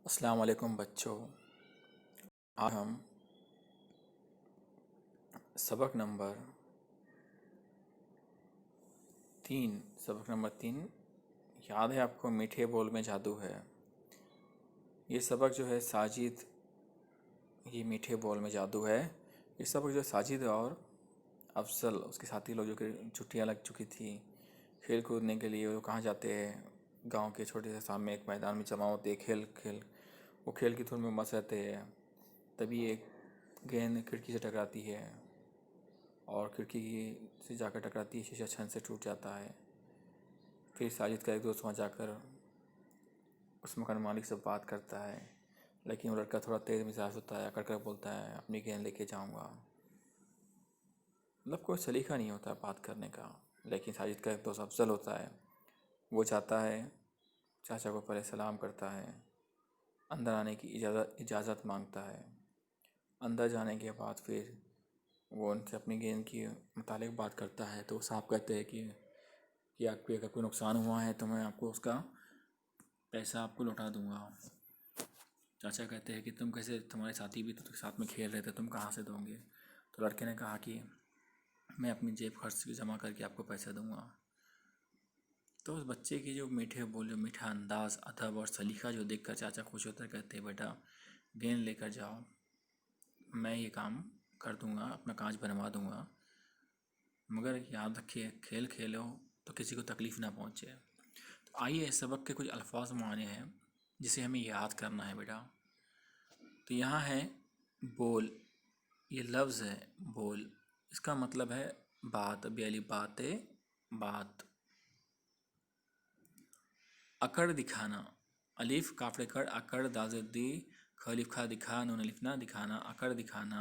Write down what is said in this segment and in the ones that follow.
अस्सलाम वालेकुम बच्चों। आज हम सबक नंबर 3 याद है आपको, मीठे बोल में जादू है। ये सबक जो है साजिद, ये मीठे बोल में जादू है। ये सबक जो साजिद और अफजल उसके साथी लोग जो कि छुट्टियां लग चुकी थी खेल कूदने के लिए, वो कहाँ जाते हैं, गांव के छोटे से सामने एक मैदान में जमा होते खेल खेल वो खेल की धुन में मस्त रहते हैं। तभी एक गेंद खिड़की से टकराती है और खिड़की से जाकर टकराती है, शीशा छन से टूट जाता है। फिर साजिद का एक दोस्त वहाँ जाकर उस मकान मालिक से बात करता है, लेकिन वो लड़का थोड़ा तेज़ मिजाज होता है, अकड़ कर बोलता है अपनी गेंद लेके जाऊँगा। मतलब कोई सलीका नहीं होता बात करने का। लेकिन साजिद का एक दोस्त अफजल होता है, वो जाता है, चाचा को पहले सलाम करता है, अंदर आने की इजाज़त मांगता है। अंदर जाने के बाद फिर वो उनसे अपनी गेंद की मुतालिक बात करता है। तो साहब कहते हैं कि आपको अगर कोई नुकसान हुआ है तो मैं आपको उसका पैसा आपको लौटा दूंगा। चाचा कहते हैं कि तुम कैसे, तुम्हारे साथी भी तो साथ में खेल रहे थे, तुम कहाँ से दोगे? तो लड़के ने कहा कि मैं अपनी जेब खर्च से जमा करके आपको पैसा दूंगा। तो उस बच्चे की जो मीठे बोले, मीठा अंदाज़, अदब और सलीका जो देखकर चाचा खुश होता है। कहते हैं बेटा गेंद लेकर जाओ, मैं ये काम कर दूंगा, अपना काज बनवा दूंगा, मगर याद रखिए खेल खेलो तो किसी को तकलीफ़ ना पहुँचे। तो आइए इस सबक के कुछ अल्फाज माने हैं जिसे हमें याद करना है बेटा। तो यहाँ है बोल, ये लफ्ज़ है बोल, इसका मतलब है बात, बेली बातें, बात। अकड़ दिखाना, अलिफ काफड़े कड़ अकड़ दाजुद्दी खलिफ खा दिखा नून अलिफना दिखाना, अकड़ दिखाना।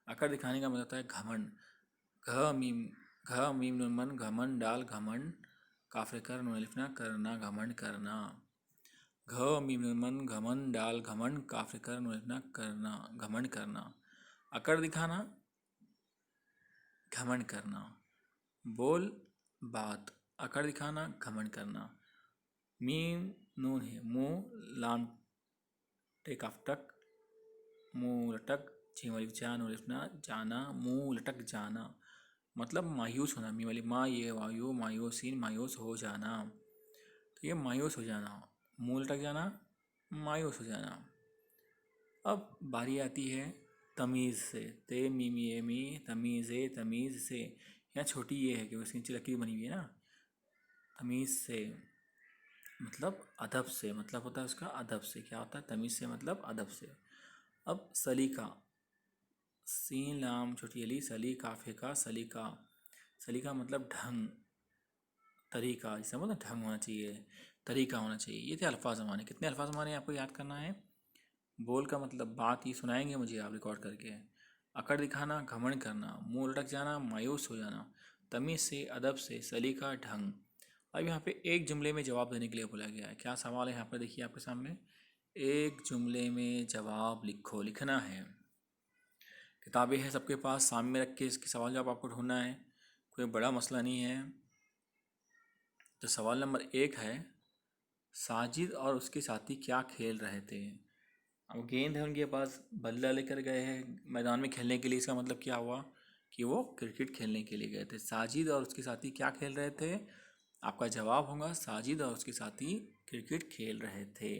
अकड़ दिखाने का मतलब होता है घमंड। घ मीम घ मीम नून मन घमंड डाल घमंड, काफड़े कर नून अलिफना करना, घमंड करना। घ मीम नून मन घमंड डाल घमंड, काफड़े कर नून अलिफना करना, घमंड करना। अकड़ दिखाना, घमंड करना। बोल बात, अकड़ दिखाना, घमंड करना। मीम नून है, मुँह लाम टेक आफ्टक, मुँह लटक, छीम वाली जान उलटना जाना, मुँह लटक जाना। मतलब मायूस होना। मी वाली माँ, ये वायु, मायूसीन, मायूस हो जाना। तो ये मायूस हो जाना, मुँह लटक जाना, मायूस हो जाना। अब बारी आती है तमीज़ से। ते मीम ये मी, तमीज़ ए, तमीज़ से। यहाँ छोटी ये है कि उसकी नीचे लकीर बनी हुई है ना। तमीज़ से मतलब अदब से, मतलब होता है उसका अदब से। क्या होता है? तमीज़ से मतलब अदब से। अब सलीका, सीन लाम छोटी अली, सली काफे का सलीका। सलीका मतलब ढंग, तरीका। इसका मतलब ढंग होना चाहिए, तरीका होना चाहिए। ये थे अल्फाज हमारे। कितने अल्फाज हमारे आपको याद करना है? बोल का मतलब बात, ये सुनाएंगे मुझे आप रिकॉर्ड करके। अकड़ दिखाना, घमंड करना, मुंह लटक जाना, मायूस हो जाना। तमीज़ से, अदब से, सलीका, ढंग। अब यहाँ पे एक जुमले में जवाब देने के लिए बोला गया है। क्या सवाल है यहाँ पर? देखिए आपके सामने, एक जुमले में जवाब लिखो, लिखना है। किताबें हैं सबके पास, सामने रख के इसके सवाल जवाब आपको ढूंढना है, कोई बड़ा मसला नहीं है। तो सवाल नंबर 1 है, साजिद और उसके साथी क्या खेल रहे थे? अब गेंद है उनके पास, बल्ला लेकर गए हैं मैदान में खेलने के लिए। इसका मतलब क्या हुआ कि वो क्रिकेट खेलने के लिए गए थे। साजिद और उसके साथी क्या खेल रहे थे? आपका जवाब होगा साजिद और उसके साथी क्रिकेट खेल रहे थे।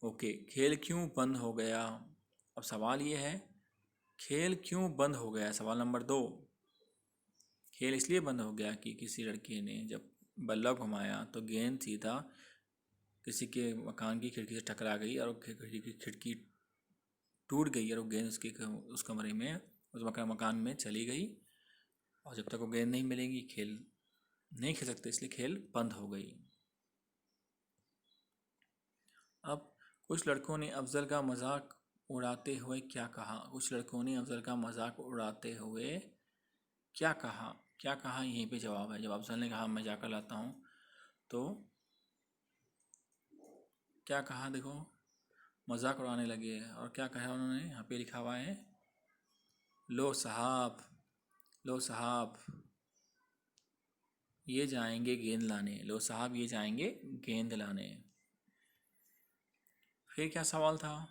ओके, खेल क्यों बंद हो गया? अब सवाल ये है, खेल क्यों बंद हो गया? सवाल नंबर 2, खेल इसलिए बंद हो गया कि किसी लड़के ने जब बल्ला घुमाया तो गेंद सीधा किसी के मकान की खिड़की से टकरा गई और खिड़की टूट गई और वो गेंद उस कमरे में, उस मकान में चली गई। और जब तक वो गेंद नहीं मिलेगी खेल नहीं खेल सकते, इसलिए खेल बंद हो गई। अब कुछ लड़कों ने अफजल का मजाक उड़ाते हुए क्या कहा? कुछ लड़कों ने अफजल का मजाक उड़ाते हुए क्या कहा? क्या कहा यहीं पे जवाब है। जब अफजल ने कहा मैं जाकर लाता हूँ, तो क्या कहा? देखो, मजाक उड़ाने लगे। और क्या कहा उन्होंने? यहाँ पे लिखा हुआ है, लो साहब, लो साहब ये जाएंगे गेंद लाने। लो साहब ये जाएंगे गेंद लाने। फिर क्या सवाल था?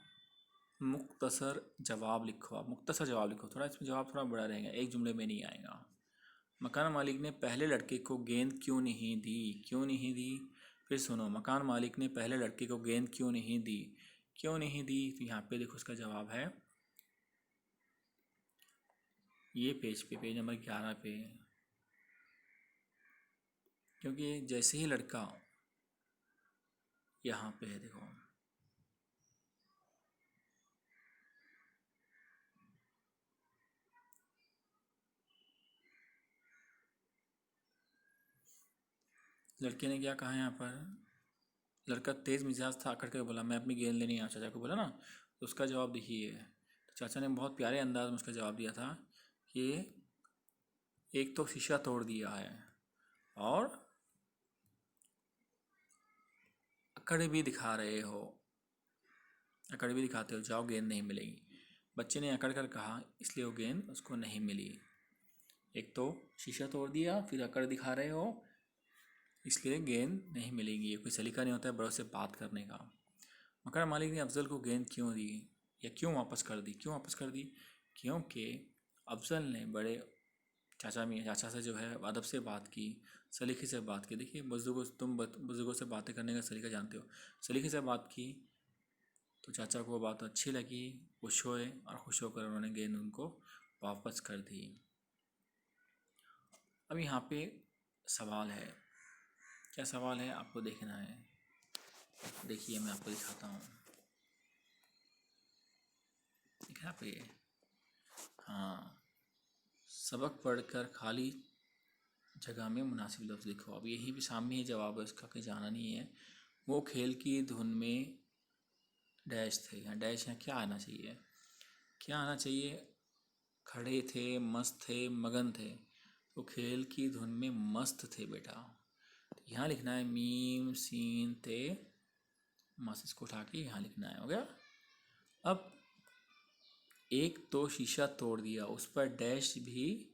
मुख्तसर जवाब लिखो। आप मुख्तसर जवाब लिखो, थोड़ा इसमें जवाब थोड़ा बड़ा रहेगा, एक जुमले में नहीं आएगा। मकान मालिक ने पहले लड़के को गेंद क्यों नहीं दी? क्यों नहीं दी? फिर सुनो, मकान मालिक ने पहले लड़के को गेंद क्यों नहीं दी? क्यों नहीं दी? तो यहाँ पे देखो उसका जवाब है ये पेज पे, पेज नंबर 11 पे। क्योंकि जैसे ही लड़का यहाँ पे है, देखो लड़के ने क्या कहा यहाँ पर, लड़का तेज़ मिजाज था, आकर के बोला मैं अपनी गेंद लेने यहाँ, चाचा को बोला ना, तो उसका जवाब देखिए। तो चाचा ने बहुत प्यारे अंदाज में उसका जवाब दिया था कि एक तो शीशा तोड़ दिया है और अकड़ भी दिखा रहे हो, अकड़ भी दिखाते हो, जाओ गेंद नहीं मिलेगी। बच्चे ने अकड़ कर कहा, इसलिए वो गेंद उसको नहीं मिली। एक तो शीशा तोड़ दिया, फिर अकड़ दिखा रहे हो, इसलिए गेंद नहीं मिलेगी। ये कोई सलीका नहीं होता है बड़ों से बात करने का। मकान मालिक ने अफजल को गेंद क्यों दी या क्यों वापस कर दी? क्यों वापस कर दी? क्योंकि अफजल ने बड़े चाचा से जो है अदब से बात की, सलीके से बात की। देखिए बुजुर्गों, तुम बुजुर्गों से बातें करने का सलीका जानते हो, सलीके से बात की तो चाचा को वो बात अच्छी लगी, खुश हुए और खुश होकर उन्होंने गेंद उनको वापस कर दी। अब यहाँ पे सवाल है, क्या सवाल है आपको देखना है। देखिए मैं आपको दिखाता हूँ, देखा यहाँ पे, हाँ, सबक पढ़कर खाली जगह में मुनासिब लफ्ज़ लिखो। अब यही भी सामने ही जवाब है इसका, कहीं जाना नहीं है। वो खेल की धुन में डैश थे, यहाँ डैश यहाँ क्या आना चाहिए? क्या आना चाहिए? खड़े थे, मस्त थे, मगन थे। तो खेल की धुन में मस्त थे बेटा, तो यहाँ लिखना है मीम सीन ते मस्त, इसको उठा के यहाँ लिखना है, हो गया। अब एक तो शीशा तोड़ दिया, उस पर डैश भी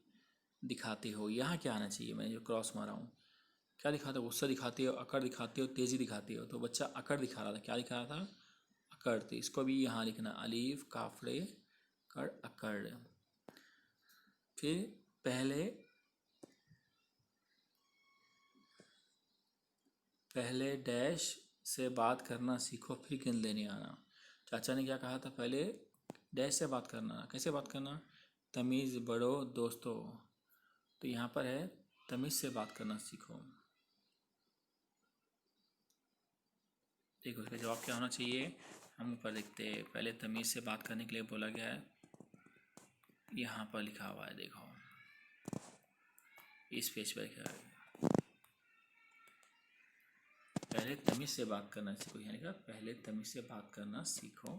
दिखाते हो, यहाँ क्या आना चाहिए? मैं जो क्रॉस मारा हूँ, क्या दिखाते हो? गुस्सा दिखाते हो, अकड़ दिखाते हो, तेज़ी दिखाते हो। तो बच्चा अकड़ दिखा रहा था, क्या दिखा रहा था? अकड़। तो इसको भी यहाँ लिखना, अलीफ काफड़े कर अकड़। फिर पहले पहले डैश से बात करना सीखो, फिर गेंद लेने आना। चाचा ने क्या कहा था? पहले डैश से बात करना। कैसे बात करना? तमीज़ बड़ो दोस्तों। तो यहाँ पर है तमीज़ से बात करना सीखो। देखो इसका जवाब क्या होना चाहिए, हम ऊपर लिखते हैं। पहले तमीज़ से बात करने के लिए बोला गया है, यहाँ पर लिखा हुआ है, देखो इस पेज पर लिखा है, पहले तमीज़ से बात करना सीखो। यानी कि पहले तमीज़ से बात करना सीखो,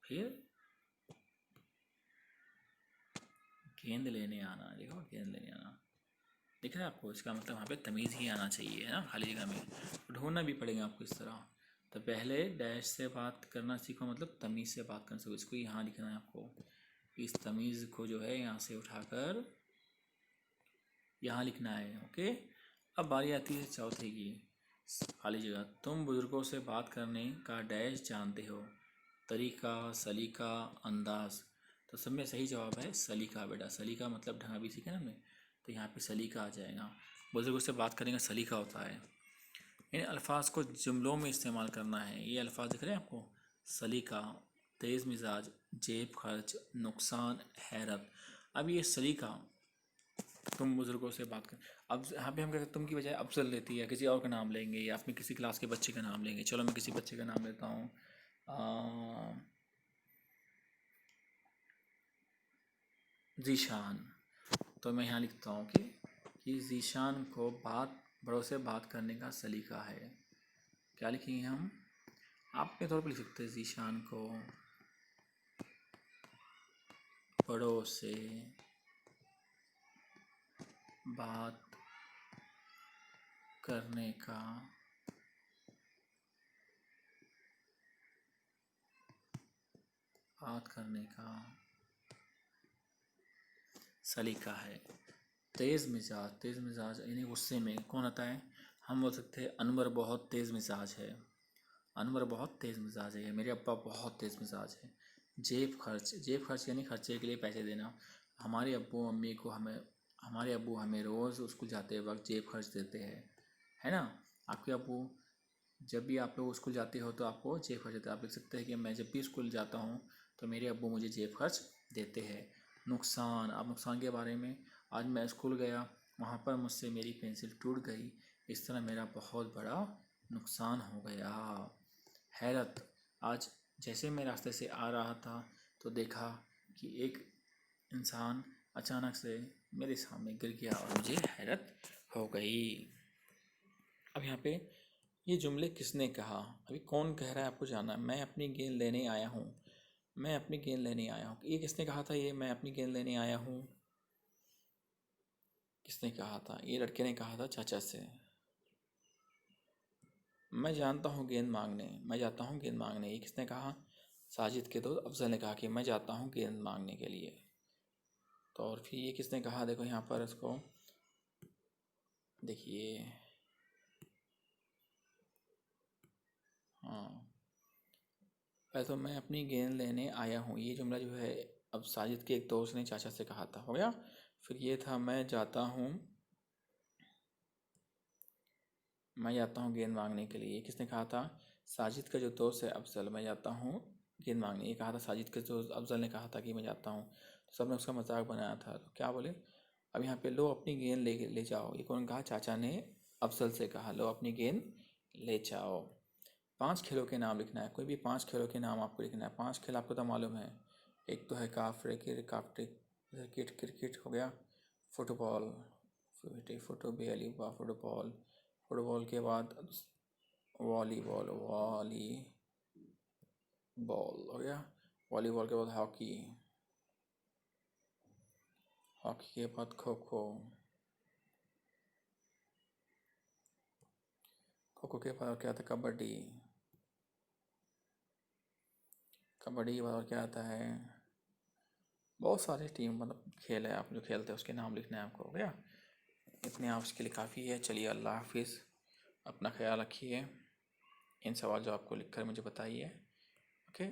फिर गेंद लेने आना। देखो गेंद लेने आना दिख रहा है आपको, इसका मतलब वहाँ पे तमीज़ ही आना चाहिए, है ना, खाली जगह में। ढूंढना भी पड़ेगा आपको इस तरह। तो पहले डैश से बात करना सीखो, मतलब तमीज़ से बात करना सीखो, इसको यहाँ लिखना है आपको। इस तमीज़ को जो है यहाँ से उठाकर यहाँ लिखना है, ओके। अब बारी आती है चौथे की, खाली जगह। तुम बुज़ुर्गों से बात करने का डैश जानते हो, तरीका, सलीका, अंदाज। तो सब में सही जवाब है सलीका बेटा। सलीका मतलब ढंग, अभी सीखे ना हमने, तो यहाँ पे सलीका आ जाएगा। बुज़ुर्गों से बात करने का सलीका होता है। इन अल्फाज को जुमलों में इस्तेमाल करना है। ये अल्फाज दिख रहे हैं आपको, सलीका, तेज़ मिजाज, जेब खर्च, नुकसान, हैरत। अब ये सलीका, तुम बुज़ुर्गों से बात कर, अब यहाँ पे हम कहते तुम की बजाय अफजल लेती है, किसी और का नाम लेंगे या अपने किसी क्लास के बच्चे का नाम लेंगे। चलो मैं किसी बच्चे का नाम लेता हूँ, जीशान। तो मैं यहाँ लिखता हूँ कि जीशान को बड़ों से बात करने का सलीका है। क्या लिखेंगे हम? आप अपने तौर पर लिख सकते हैं, जीशान को बड़ों से बात करने का सलीका है। तेज़ मिजाज, तेज़ मिजाज यानी गुस्से में कौन आता है? हम बोल सकते हैं अनवर बहुत तेज़ मिजाज है। अनवर बहुत तेज़ मिजाज है, मेरे अब्बा बहुत तेज़ मिजाज है। जेब खर्च यानी खर्चे के लिए पैसे देना। हमारे अब्बू हमें रोज़ स्कूल जाते वक्त जेब खर्च देते हैं, है ना। आपके अब्बू, जब भी आप लोग स्कूल जाते हो तो आपको जेब खर्च देते हैं। आप लिख सकते हैं कि मैं जब भी स्कूल जाता हूँ तो मेरे अब्बू मुझे जेब खर्च देते हैं। नुकसान, अब नुकसान के बारे में, आज मैं स्कूल गया, वहाँ पर मुझसे मेरी पेंसिल टूट गई, इस तरह मेरा बहुत बड़ा नुकसान हो गया। हैरत, आज जैसे मैं रास्ते से आ रहा था तो देखा कि एक इंसान अचानक से मेरे सामने गिर गया और मुझे हैरत हो गई। अब यहाँ पे ये जुमले किसने कहा, अभी कौन कह रहा है आपको जानना है। मैं अपनी गेंद लेने आया हूँ, मैं अपनी गेंद लेने आया हूँ, ये किसने कहा था, ये मैं अपनी गेंद लेने आया हूँ किसने कहा था, ये लड़के ने कहा था चाचा से। मैं जानता हूँ गेंद मांगने, मैं जाता हूँ गेंद मांगने, ये किसने कहा, साजिद के दोस्त अफजल ने कहा कि मैं जाता हूँ गेंद मांगने के लिए। तो और फिर ये किसने कहा, देखो यहाँ पर इसको देखिए, हाँ, पहले तो मैं अपनी गेंद लेने आया हूँ, ये जुमला जो है अब साजिद के एक दोस्त ने चाचा से कहा था, हो गया। फिर ये था मैं जाता हूँ गेंद मांगने के लिए, ये किसने कहा था, साजिद का जो दोस्त है अफजल, मैं जाता हूँ गेंद मांगने, ये कहा था साजिद के दोस्त अफजल ने कहा था कि मैं जाता हूँ, तो सब ने उसका मजाक बनाया था, तो क्या बोले। अब यहाँ पे लो अपनी गेंद ले ले जाओ, ये कौन कहा, चाचा ने अफजल से कहा लो अपनी गेंद ले जाओ। 5 खेलों के नाम लिखना है, कोई भी 5 खेलों के नाम आपको लिखना है। 5 खेल आपको तो मालूम है, एक तो है क्रिकेट, क्रिकेट हो गया, फुटबॉल, फुटबॉल, फुटबॉल के बाद वॉलीबॉल, हो गया, वॉलीबॉल के बाद हॉकी, हॉकी के बाद खो खो, खो खो के बाद क्या आता है, कबड्डी, कबड्डी के बाद और क्या आता है, बहुत सारे टीम मतलब खेल है, आप जो खेलते हैं उसके नाम लिखना है आपको, हो गया। इतने आप उसके लिए काफ़ी है। चलिए, अल्लाह हाफिज़, अपना ख्याल रखिए। इन सवाल जो आपको लिख कर मुझे बताइए, ओके।